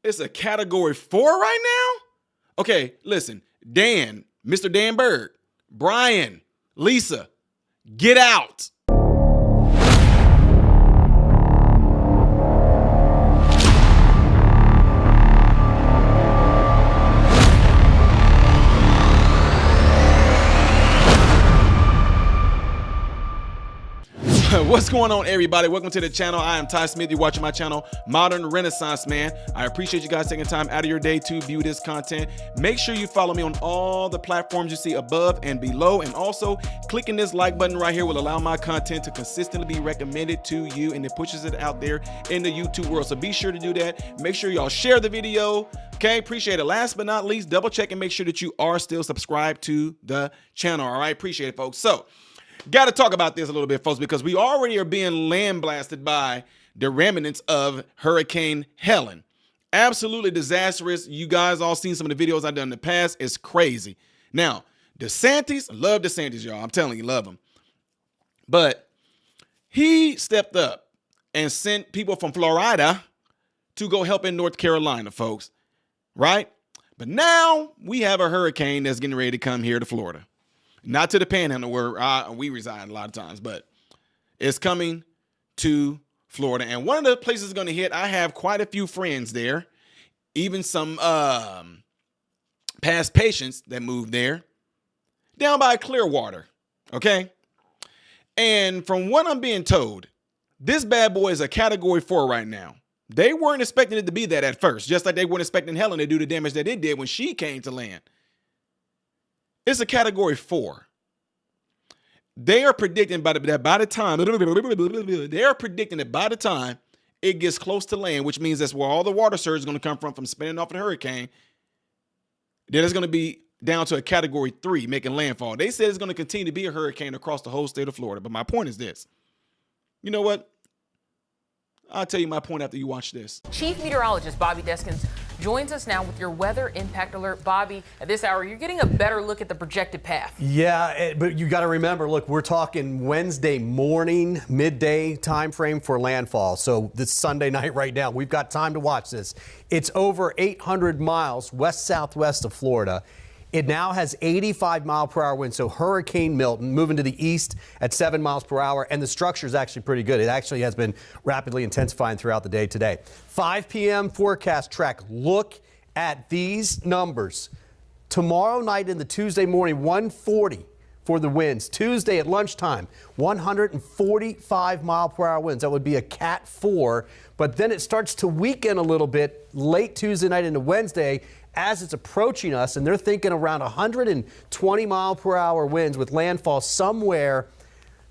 It's a category 4 right now? Okay, listen. Dan, Mr. Dan Berg, Brian, Lisa, get out. What's going on, everybody? Welcome to the channel. I am Ty Smith. You're watching my channel, Modern Renaissance Man. I appreciate you guys taking time out of your day to view this content. Make sure you follow me on all the platforms you see above and below. And also, clicking this like button right here will allow my content to consistently be recommended to you, and it pushes it out there in the YouTube world. So be sure to do that. Make sure y'all share the video. Okay, appreciate it. Last but not least, double check and make sure that you are still subscribed to the channel. All right, appreciate it, folks. So, got to talk about this a little bit, folks, because we already are being land blasted by the remnants of Hurricane Helen. Absolutely disastrous. You guys all seen some of the videos I've done in the past. It's crazy. Now, DeSantis, love DeSantis, y'all. I'm telling you, love him. But he stepped up and sent people from Florida to go help in North Carolina, folks. Right? But now we have a hurricane that's getting ready to come here to Florida. Not to the Panhandle where we reside a lot of times, but it's coming to Florida. And one of the places it's going to hit, I have quite a few friends there, even some past patients that moved there, down by Clearwater, okay? And from what I'm being told, this bad boy is a category 4 right now. They weren't expecting it to be that at first, just like they weren't expecting Helen to do the damage that it did when she came to land. It's a category 4. They are predicting that by the time it gets close to land, which means that's where all the water surge is going to come from spinning off the hurricane, then it's going to be down to a category 3 making landfall. They said it's going to continue to be a hurricane across the whole state of Florida. But my point is this. You know what? I'll tell you my point after you watch this. Chief Meteorologist Bobby Deskins joins us now with your weather impact alert. Bobby, at this hour, you're getting a better look at the projected path. Yeah, but you got to remember, look, we're talking Wednesday morning, midday time frame for landfall. So this Sunday night right now, we've got time to watch this. It's over 800 miles west-southwest of Florida. It now has 85-mile-per-hour winds, so Hurricane Milton moving to the east at 7 miles per hour, and the structure is actually pretty good. It actually has been rapidly intensifying throughout the day today. 5 p.m. forecast track. Look at these numbers. Tomorrow night into Tuesday morning, 140 for the winds. Tuesday at lunchtime, 145-mile-per-hour winds. That would be a Cat 4, but then it starts to weaken a little bit late Tuesday night into Wednesday as it's approaching us, and they're thinking around 120-mile-per-hour winds with landfall somewhere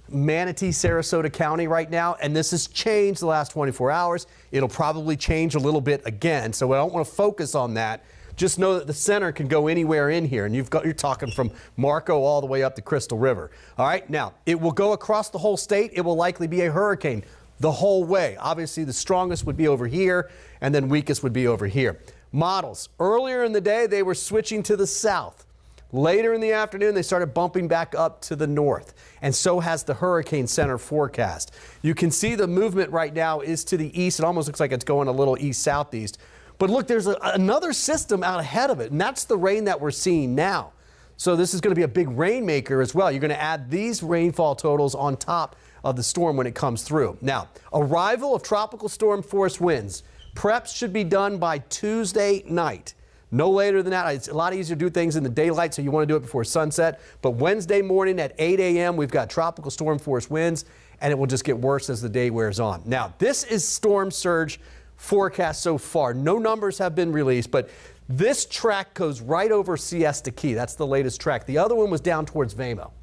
Manatee, Sarasota County right now, and this has changed the last 24 hours. It'll probably change a little bit again, so I don't want to focus on that. Just know that the center can go anywhere in here, and you're talking from Marco all the way up to Crystal River. All right, now, it will go across the whole state. It will likely be a hurricane the whole way. Obviously, the strongest would be over here, and then weakest would be over here. Models. Earlier in the day, they were switching to the south. Later in the afternoon, they started bumping back up to the north. And so has the Hurricane Center forecast. You can see the movement right now is to the east. It almost looks like it's going a little east-southeast. But look, there's another system out ahead of it, and that's the rain that we're seeing now. So this is going to be a big rainmaker as well. You're going to add these rainfall totals on top of the storm when it comes through. Now, arrival of tropical storm force winds. Preps should be done by Tuesday night. No later than that. It's a lot easier to do things in the daylight, so you want to do it before sunset. But Wednesday morning at 8 a.m., we've got tropical storm force winds, and it will just get worse as the day wears on. Now, this is storm surge forecast so far. No numbers have been released, but this track goes right over Siesta Key. That's the latest track. The other one was down towards Vamo.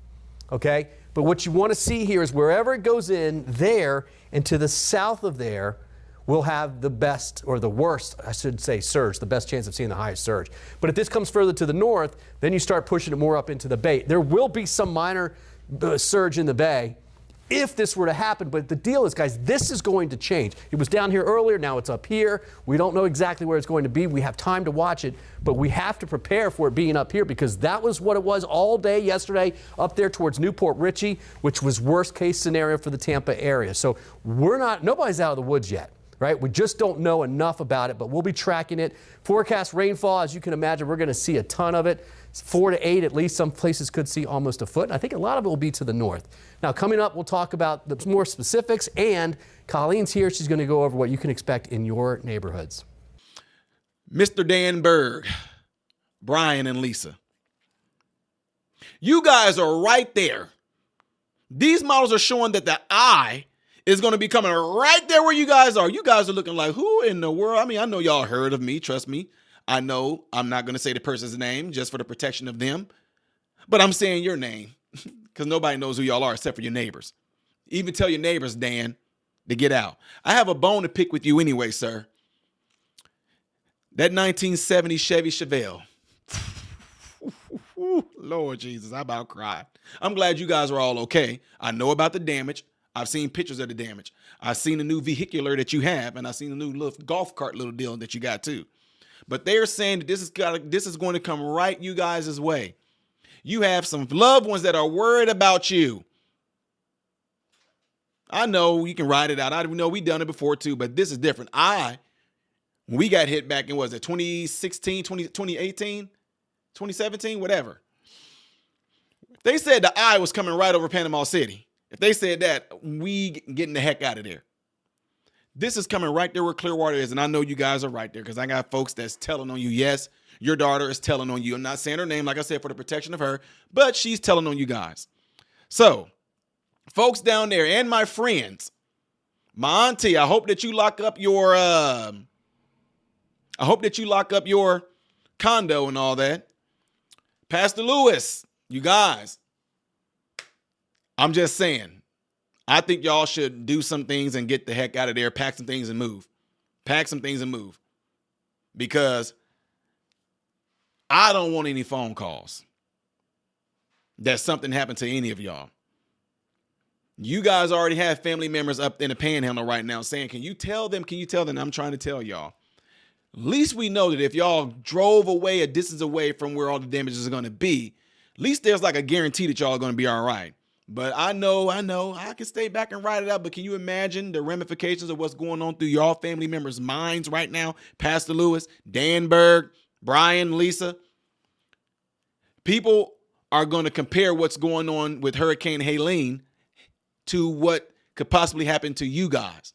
Okay? But what you want to see here is wherever it goes in there and to the south of there, we'll have the best, or the worst, I should say, surge, the best chance of seeing the highest surge. But if this comes further to the north, then you start pushing it more up into the bay. There will be some minor surge in the bay if this were to happen, but the deal is, guys, this is going to change. It was down here earlier, now it's up here. We don't know exactly where it's going to be. We have time to watch it, but we have to prepare for it being up here because that was what it was all day yesterday up there towards Newport Richey, which was worst case scenario for the Tampa area. So nobody's out of the woods yet. right? We just don't know enough about it, but we'll be tracking it. Forecast rainfall, as you can imagine, we're going to see a ton of it. It's 4 to 8 at least. Some places could see almost a foot. And I think a lot of it will be to the north. Now, coming up, we'll talk about the more specifics, and Colleen's here. She's going to go over what you can expect in your neighborhoods. Mr. Dan Berg, Brian and Lisa, you guys are right there. These models are showing that the eye is going to be coming right there where you guys are. You guys are looking like, who in the world? I mean, I know y'all heard of me. Trust me. I know I'm not going to say the person's name just for the protection of them, but I'm saying your name because nobody knows who y'all are except for your neighbors. Even tell your neighbors, Dan, to get out. I have a bone to pick with you anyway, sir. That 1970 Chevy Chevelle. Lord Jesus, I about cried. I'm glad you guys are all okay. I know about the damage. I've seen pictures of the damage. I've seen the new vehicular that you have, and I've seen the new little golf cart little deal that you got too. But they're saying that this is going to come right you guys' way. You have some loved ones that are worried about you. I know you can ride it out. I know we've done it before too, but this is different. When we got hit back in, was it 2016, 2018, 2017, whatever. They said the eye was coming right over Panama City. If they said that, we getting the heck out of there. This is coming right there where Clearwater is, and I know you guys are right there because I got folks that's telling on you. Yes, your daughter is telling on you. I'm not saying her name, like I said, for the protection of her, but she's telling on you guys. So, folks down there and my friends, my auntie, I hope that you lock up your condo and all that. Pastor Lewis, you guys, I'm just saying, I think y'all should do some things and get the heck out of there, pack some things and move. Pack some things and move. Because I don't want any phone calls that something happened to any of y'all. You guys already have family members up in the panhandle right now saying, can you tell them? I'm trying to tell y'all. At least we know that if y'all drove away a distance away from where all the damages are going to be, at least there's like a guarantee that y'all are going to be all right. But I know, I can stay back and ride it out, but can you imagine the ramifications of what's going on through y'all family members' minds right now? Pastor Lewis, Dan Berg, Brian, Lisa. People are going to compare what's going on with Hurricane Helene to what could possibly happen to you guys.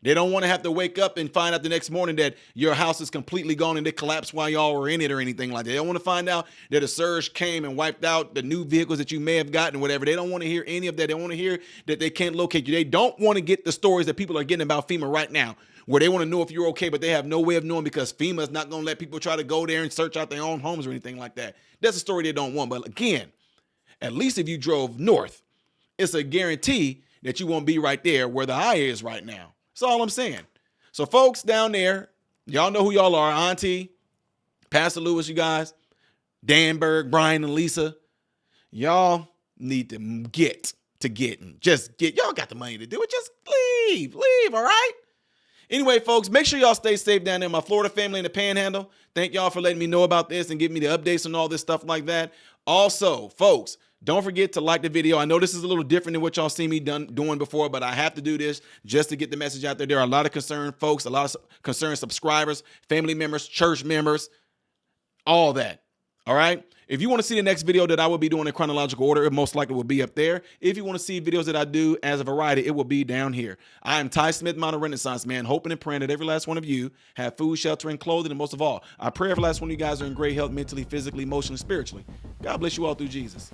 They don't want to have to wake up and find out the next morning that your house is completely gone and it collapsed while y'all were in it or anything like that. They don't want to find out that a surge came and wiped out the new vehicles that you may have gotten, whatever. They don't want to hear any of that. They want to hear that they can't locate you. They don't want to get the stories that people are getting about FEMA right now, where they want to know if you're okay, but they have no way of knowing because FEMA is not going to let people try to go there and search out their own homes or anything like that. That's a story they don't want. But again, at least if you drove north, it's a guarantee that you won't be right there where the eye is right now. That's all I'm saying. So folks down there, y'all know who y'all are. Auntie, Pastor Lewis, you guys, Dan Berg, Brian, and Lisa. Y'all need to get. Y'all got the money to do it. Just leave, all right? Anyway, folks, make sure y'all stay safe down there. My Florida family in the Panhandle, thank y'all for letting me know about this and giving me the updates and all this stuff like that. Also, folks, don't forget to like the video. I know this is a little different than what y'all seen me doing before, but I have to do this just to get the message out there. There are a lot of concerned folks, a lot of concerned subscribers, family members, church members, all that. All right? If you want to see the next video that I will be doing in chronological order, it most likely will be up there. If you want to see videos that I do as a variety, it will be down here. I am Ty Smith, Modern Renaissance Man, hoping and praying that every last one of you have food, shelter, and clothing, and most of all, I pray every last one of you guys are in great health mentally, physically, emotionally, spiritually. God bless you all through Jesus.